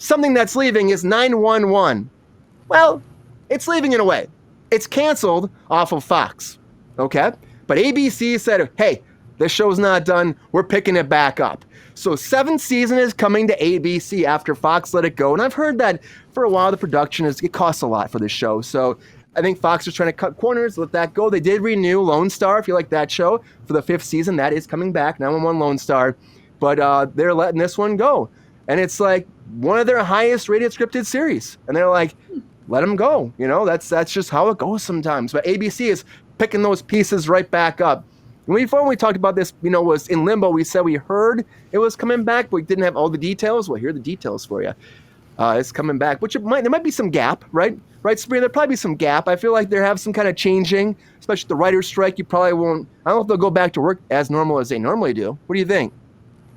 something that's leaving is 911. Well, it's leaving in a way. It's canceled off of Fox, okay? But ABC said, hey, this show's not done. We're picking it back up. So 7th season is coming to ABC after Fox let it go. And I've heard that for a while the production it costs a lot for this show. So I think Fox is trying to cut corners, let that go. They did renew Lone Star, if you like that show, for the 5th season. That is coming back, 911 Lone Star. But they're letting this one go. And it's like one of their highest rated scripted series. And they're like, let them go. You know, that's just how it goes sometimes. But ABC is picking those pieces right back up. And before we talked about this, was in limbo. We said we heard it was coming back, but we didn't have all the details. Well, here are the details for you. It's coming back, which there might be some gap, right? Right, Sabrina? There'll probably be some gap. I feel like they have some kind of changing, especially the writer's strike. You probably won't. I don't know if they'll go back to work as normal as they normally do. What do you think?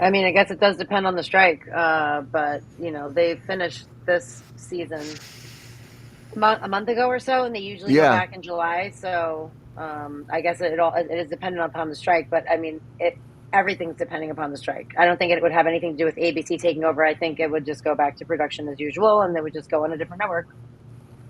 I mean, I guess it does depend on the strike, but they finished this season a month ago or so, and they usually go back in July. So I guess it is dependent upon the strike. But I mean, everything's depending upon the strike. I don't think it would have anything to do with ABC taking over. I think it would just go back to production as usual, and they would just go on a different network.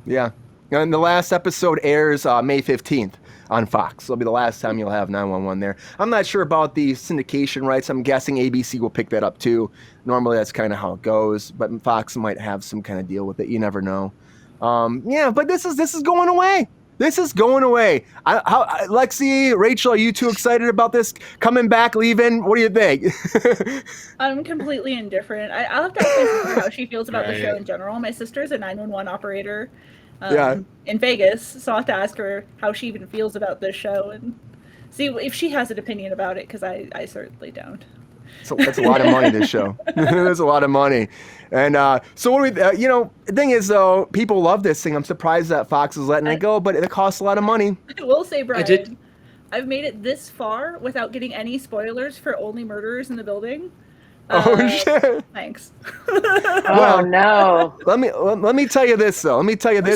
Yeah, and the last episode airs May 15th. On Fox. It'll be the last time you'll have 911 there. I'm not sure about the syndication rights. I'm guessing ABC will pick that up too. Normally that's kind of how it goes, but Fox might have some kind of deal with it. You never know. But this is going away. This is going away. Lexi, Rachel, are you too excited about this coming back, leaving? What do you think? I'm completely indifferent. I'll have to ask my sister how she feels about the show in general. My sister's a 911 operator. In Vegas, so I'll have to ask her how she even feels about this show and see if she has an opinion about it, because I certainly don't. So that's a lot of money, this show. There's a lot of money. And so what do we, the thing is, though, people love this thing. I'm surprised that Fox is letting it go, but it costs a lot of money. I will say, Brian, I've made it this far without getting any spoilers for Only Murderers in the Building. Shit! Thanks. Oh no! Let me tell you this though.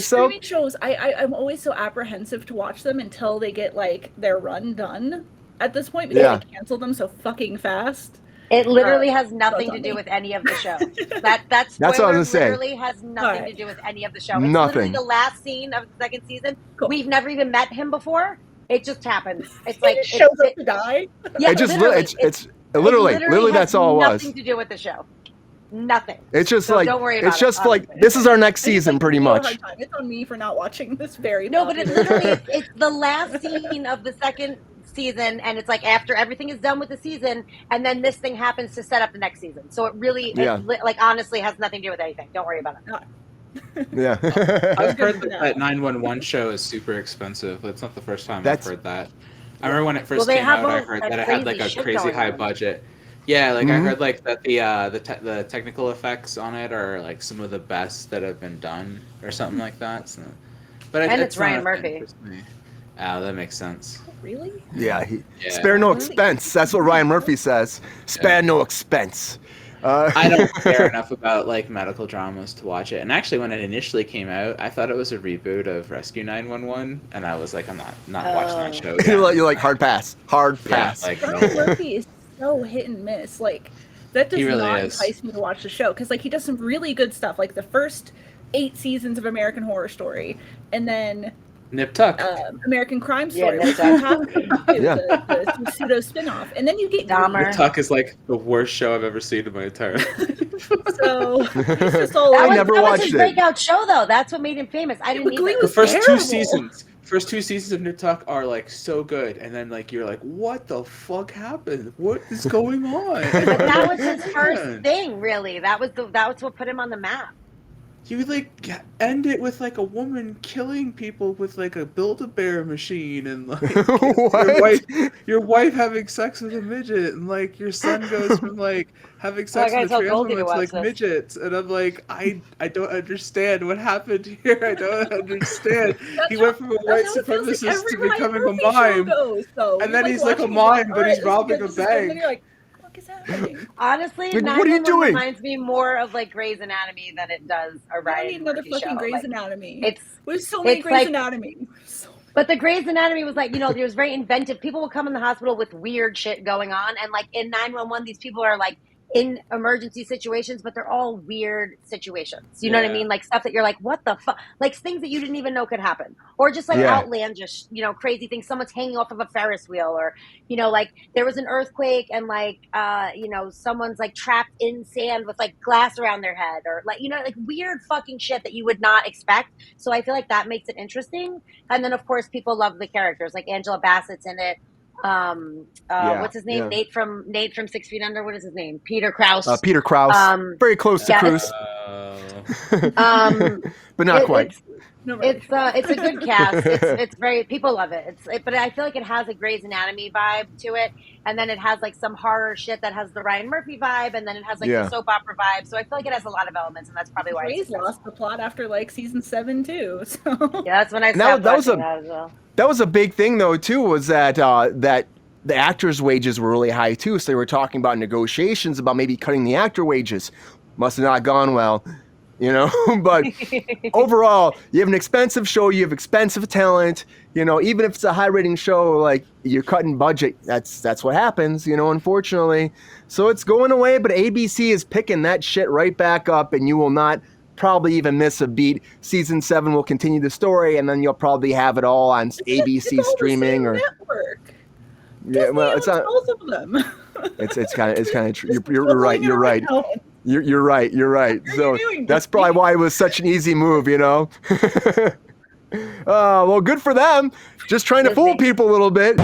Streaming shows, I'm always so apprehensive to watch them until they get like their run done. At this point, because they cancel them so fucking fast. It literally has nothing to do with any of the show. That's what I was saying. Literally has nothing to do with any of the show. It's literally the last scene of the 2nd season. Cool. We've never even met him before. It just happens. It's like shows up to die. Yeah, literally that's all it was. Nothing to do with the show. Nothing. It's just don't worry about it's just like this is our next season, pretty much. It's on me for not watching this very. No, but it literally it's the last scene of the 2nd season, and it's like after everything is done with the season, and then this thing happens to set up the next season. So it really, honestly, has nothing to do with anything. Don't worry about it. Yeah. I've heard that 911 show is super expensive. It's not the first time I've heard that. I remember when it first came out, I heard that it had like a crazy high budget. Yeah, like I heard like that the technical effects on it are like some of the best that have been done or something like that. So, but it's Ryan Murphy. Oh, that makes sense. Really? Yeah, spare no expense. That's what Ryan Murphy says. Spare no expense. I don't care enough about like medical dramas to watch it. And actually, when it initially came out, I thought it was a reboot of Rescue 911, and I was like, I'm not watching that show. You're like hard pass. Yeah, like Ryan Murphy is so hit and miss. Like that does not entice me to watch the show, because like he does some really good stuff, like the first 8 seasons of American Horror Story, and then Nip Tuck, American Crime Story, which you have the pseudo spin-off, and then you get Dahmer. Nip Tuck is like the worst show I've ever seen in my entire life. So he's just all I never watched it. That was his breakout show, though. That's what made him famous. I didn't either. The first two seasons of Nip Tuck are like so good, and then like you're like, what the fuck happened? What is going on? But that was his first thing, really. That was what put him on the map. You like end it with like a woman killing people with like a Build-A-Bear machine, and like your wife having sex with a midget, and like your son goes from like having sex with a trans woman to like midgets, and I'm like, I don't understand what happened here. I don't understand. He went from a white supremacist to becoming a mime, and then he's like a mime, but he's robbing a bank. Honestly, what are you doing? Reminds me more of like Grey's Anatomy than it does a Ryan I need another Murphy fucking show. Grey's like, Anatomy. There's so many Grey's Anatomy. But the Grey's Anatomy was like, it was very inventive. People will come in the hospital with weird shit going on, and like in 911, these people are like in emergency situations, but they're all weird situations. You know what I mean? Like stuff that you're like, what the fuck? Like things that you didn't even know could happen, or just like outlandish, crazy things. Someone's hanging off of a Ferris wheel, or like there was an earthquake and like someone's like trapped in sand with like glass around their head, or like like weird fucking shit that you would not expect. So I feel like that makes it interesting. And then of course people love the characters, like Angela Bassett's in it. What's his name? Nate from 6 Feet Under. What is his name? Peter Krause. Peter Krause. Very close to Cruz. But not quite. It's a good cast. It's very, people love it. But I feel like it has a Grey's Anatomy vibe to it, and then it has like some horror shit that has the Ryan Murphy vibe, and then it has like the soap opera vibe. So I feel like it has a lot of elements, and that's probably why Grey's lost the plot after like season 7 too. So yeah, that's when I stopped watching that as well. That was a big thing though too, was that that the actors' wages were really high too. So they were talking about negotiations about maybe cutting the actor wages. Must have not gone well. But overall, you have an expensive show, you have expensive talent, even if it's a high rating show, like you're cutting budget, that's what happens, unfortunately. So it's going away, but ABC is picking that shit right back up, and you will not probably even miss a beat. Season 7 will continue the story, and then you'll probably have it all on ABC streaming or network. Yeah, well, it's not both of them. It's kind of true. You're right. You're right. You're right. So that's probably why it was such an easy move, Well, good for them. Just trying to fool people a little bit.